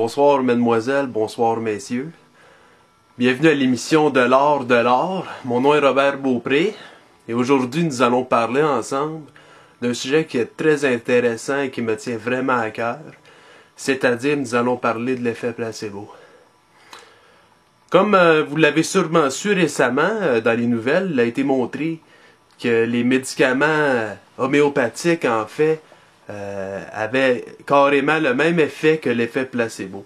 Bonsoir mesdemoiselles, bonsoir messieurs. Bienvenue à l'émission de l'art de l'art. Mon nom est Robert Beaupré et aujourd'hui nous allons parler ensemble d'un sujet qui est très intéressant et qui me tient vraiment à cœur. C'est-à-dire nous allons parler de l'effet placebo. Comme vous l'avez sûrement su récemment dans les nouvelles, il a été montré que les médicaments homéopathiques en fait avait carrément le même effet que l'effet placebo.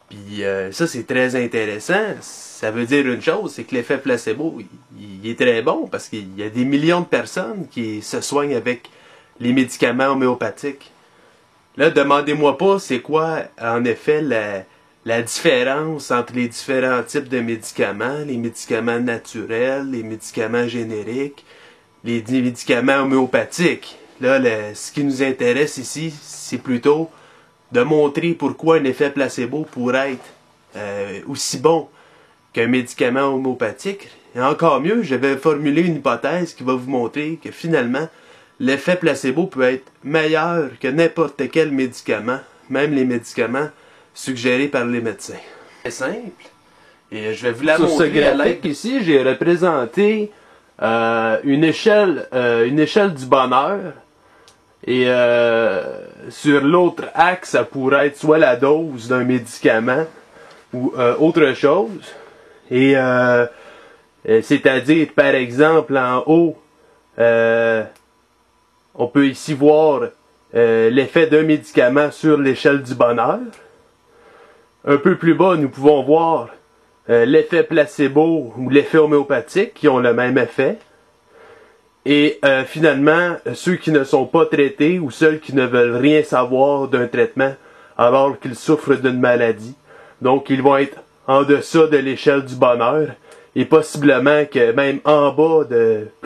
Puis ça c'est très intéressant. Ça veut dire une chose, c'est que l'effet placebo, il est très bon parce qu'il y a des millions de personnes qui se soignent avec les médicaments homéopathiques. Là, demandez-moi pas c'est quoi en effet la différence entre les différents types de médicaments, les médicaments naturels, les médicaments génériques, les médicaments homéopathiques. Là, ce qui nous intéresse ici, c'est plutôt de montrer pourquoi un effet placebo pourrait être aussi bon qu'un médicament homéopathique. Et encore mieux, je vais formuler une hypothèse qui va vous montrer que finalement, l'effet placebo peut être meilleur que n'importe quel médicament, même les médicaments suggérés par les médecins. C'est simple. Et je vais vous la montrer. Sur ce graphique ici, j'ai représenté une échelle du bonheur. Et sur l'autre axe, ça pourrait être soit la dose d'un médicament ou autre chose. Et c'est-à-dire, par exemple, en haut, on peut ici voir l'effet d'un médicament sur l'échelle du bonheur. Un peu plus bas, nous pouvons voir l'effet placebo ou l'effet homéopathique qui ont le même effet. Et finalement, ceux qui ne sont pas traités ou ceux qui ne veulent rien savoir d'un traitement alors qu'ils souffrent d'une maladie. Donc, ils vont être en deçà de l'échelle du bonheur et possiblement que même en bas,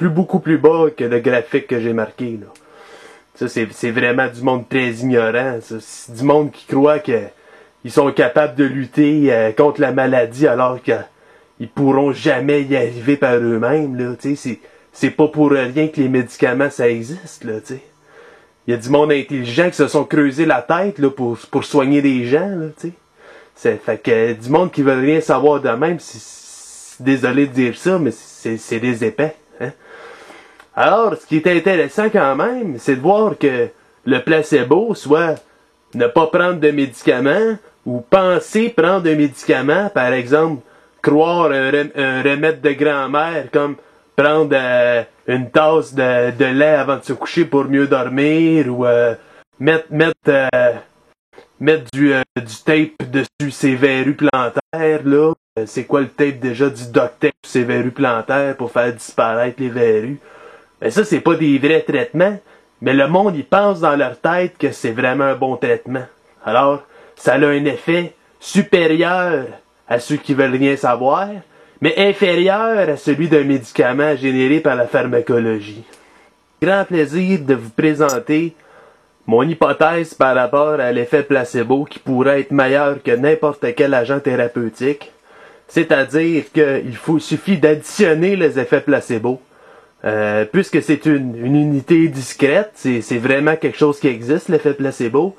beaucoup plus bas que le graphique que j'ai marqué. Là. Ça, c'est vraiment du monde très ignorant. C'est du monde qui croit qu'ils sont capables de lutter contre la maladie alors qu'ils pourront jamais y arriver par eux-mêmes. Là, c'est pas pour rien que les médicaments, ça existe, là, tu sais. Il y a du monde intelligent qui se sont creusé la tête, là, pour soigner des gens, là, tu sais. Fait que, du monde qui veut rien savoir de même, désolé de dire ça, mais c'est des épais, hein. Alors, ce qui est intéressant quand même, c'est de voir que le placebo, soit ne pas prendre de médicaments, ou penser prendre un médicament, par exemple, croire un remède de grand-mère, comme prendre une tasse de lait avant de se coucher pour mieux dormir ou mettre du tape dessus ses verrues plantaires là. C'est quoi le tape déjà du duct tape sur ses verrues plantaires pour faire disparaître les verrues? Ben ça c'est pas des vrais traitements, mais le monde il pense dans leur tête que c'est vraiment un bon traitement. Alors ça a un effet supérieur à ceux qui veulent rien savoir, mais inférieur à celui d'un médicament généré par la pharmacologie. Grand plaisir de vous présenter mon hypothèse par rapport à l'effet placebo qui pourrait être meilleur que n'importe quel agent thérapeutique. C'est-à-dire qu'il suffit d'additionner les effets placebo. Puisque c'est une unité discrète, c'est vraiment quelque chose qui existe, l'effet placebo.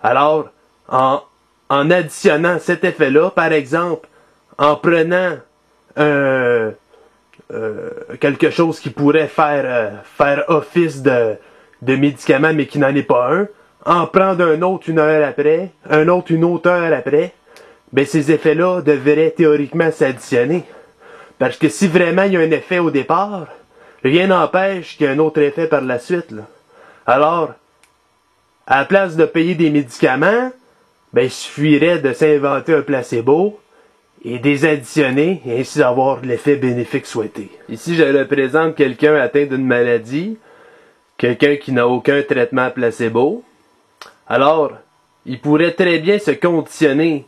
Alors, en additionnant cet effet-là, par exemple, en prenant quelque chose qui pourrait faire office de médicament mais qui n'en est pas un, en prendre un autre une heure après, un autre une autre heure après, ben ces effets-là devraient théoriquement s'additionner. Parce que si vraiment il y a un effet au départ, rien n'empêche qu'il y ait un autre effet par la suite, là. Alors, à la place de payer des médicaments, ben il suffirait de s'inventer un placebo et des additionner et ainsi avoir l'effet bénéfique souhaité. Ici, je représente quelqu'un atteint d'une maladie, quelqu'un qui n'a aucun traitement placebo. Alors, il pourrait très bien se conditionner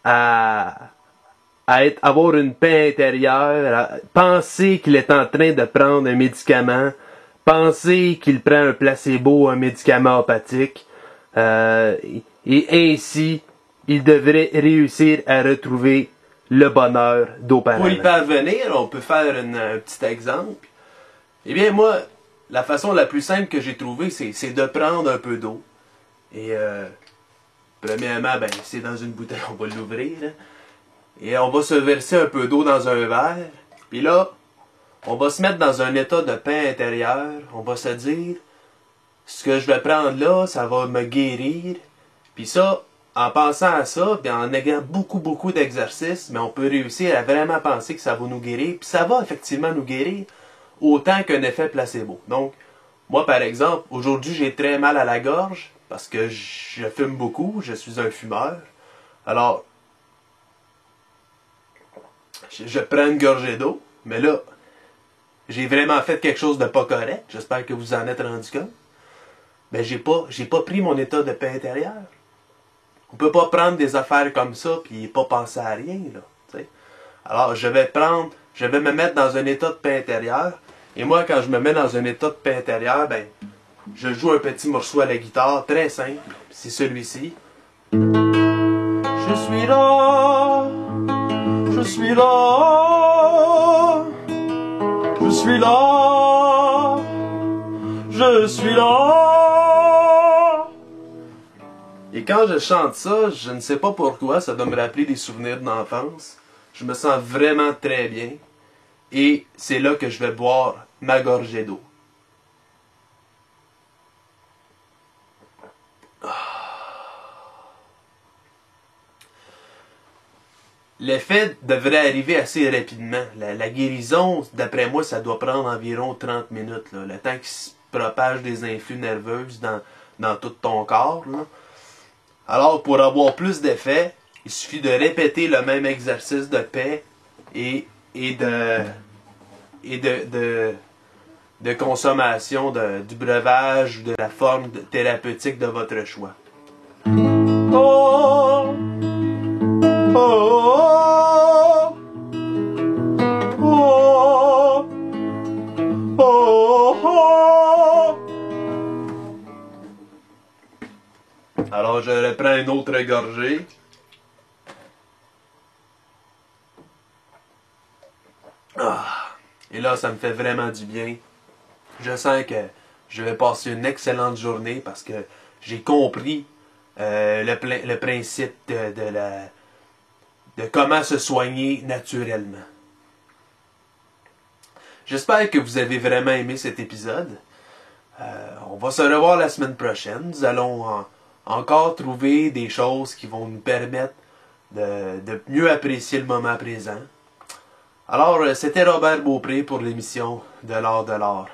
à avoir une paix intérieure, à penser qu'il est en train de prendre un médicament, penser qu'il prend un placebo, un médicament homéopathique, et ainsi, il devrait réussir à retrouver le bonheur d'auparavant. Pour y parvenir, on peut faire un petit exemple. Eh bien, moi, la façon la plus simple que j'ai trouvée, c'est de prendre un peu d'eau. Et Premièrement, ben, c'est dans une bouteille, on va l'ouvrir. Hein. Et on va se verser un peu d'eau dans un verre. Puis là, on va se mettre dans un état de paix intérieur. On va se dire, ce que je vais prendre là, ça va me guérir. Puis ça, en pensant à ça, puis en ayant beaucoup d'exercices, mais on peut réussir à vraiment penser que ça va nous guérir. Puis ça va effectivement nous guérir autant qu'un effet placebo. Donc, moi par exemple, aujourd'hui j'ai très mal à la gorge parce que je fume beaucoup, je suis un fumeur. Alors, je prends une gorgée d'eau, mais là, j'ai vraiment fait quelque chose de pas correct. J'espère que vous en êtes rendu compte. Mais j'ai pas pris mon état de paix intérieur. On peut pas prendre des affaires comme ça puis pas penser à rien, là. T'sais. Alors, je vais me mettre dans un état de paix intérieur. Et moi, quand je me mets dans un état de paix intérieur, ben, je joue un petit morceau à la guitare, très simple. C'est celui-ci. Je suis là, je suis là, je suis là, je suis là. Et quand je chante ça, je ne sais pas pourquoi, ça doit me rappeler des souvenirs d'enfance. Je me sens vraiment très bien. Et c'est là que je vais boire ma gorgée d'eau. L'effet devrait arriver assez rapidement. La guérison, d'après moi, ça doit prendre environ 30 minutes. Là, le temps qu'il se propage des influx nerveuses dans tout ton corps. Là. Alors, pour avoir plus d'effet, il suffit de répéter le même exercice de paix et de consommation du breuvage ou de la forme thérapeutique de votre choix. Oh, oh, oh, oh, oh. Alors je reprends une autre gorgée. Et là, ça me fait vraiment du bien. Je sens que je vais passer une excellente journée parce que j'ai compris le principe de comment se soigner naturellement. J'espère que vous avez vraiment aimé cet épisode. On va se revoir la semaine prochaine. Nous allons encore trouver des choses qui vont nous permettre de mieux apprécier le moment présent. Alors, c'était Robert Beaupré pour l'émission de l'art de l'art.